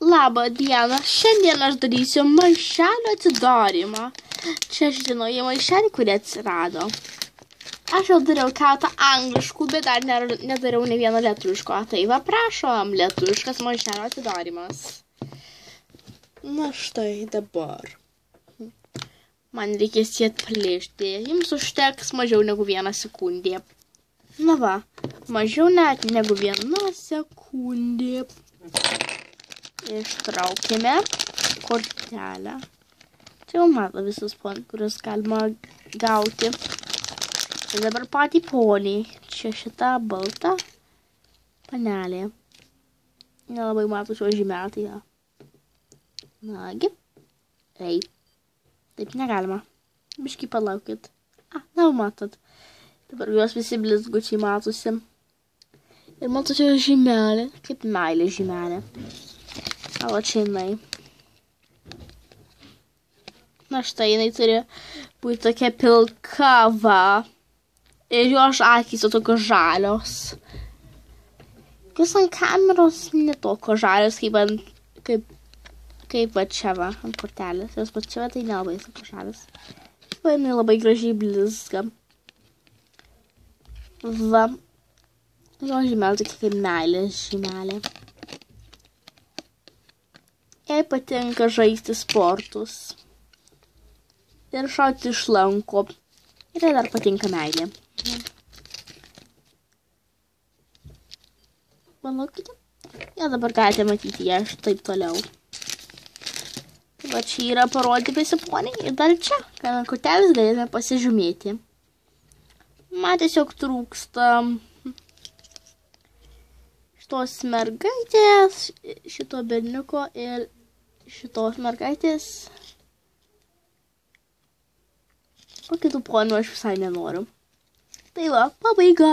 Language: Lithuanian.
Labą dieną, šiandien aš darysiu maišelio atidarymą. Čia šitie nauji maišeliai, kurie atsirado. Aš jau dariau keletą angliškų, bet dar nedariau ne vieno lietuviško. Tai va, prašom, lietuviškas maišelio atidarymas. Na štai dabar. Man reikės jį atplėšti. Jums užteks mažiau negu 1 sekundė. Na va, mažiau net negu 1 sekundė. Ištraukime kortelę. Čia jau mato visus ponį, kuriuos galima gauti. Ir dabar patį ponį. Čia šita balta panelė. Nelabai mato šio žymelį. Nagi. Ei. Taip negalima. Biškį palaukit. Na, matot. Dabar juos visi blizgučiai matosi. Ir matosi žymelė. Kaip meilė žymelė. O čia jinai. Na štai jinai turi būti tokia pilka va. Ir jos akys tokios žalios. Jos ant kameros netoko žalios, kaip va čia va, ant kortelės. Jos va čia va tai nelabai toko žalios. Va jinai labai gražiai blizga. Va. Jo žymelė tokia kaip meilės žymelė. Jai patinka žaisti sportus. Ir šauti iš lanko. Ir jai dar patinka meilė. Palaukite. Ja, dabar galite matyti ją taip toliau. Va čia yra parodyti visi poniai. Ir dar čia, kad ant kortelės galėtume pasižymėti. Man tiesiog trūksta šitos mergaitės, šito berniuko ir šitos mergaitės. O kitų ponių aš visai nenoriu. Tai va, pabaiga.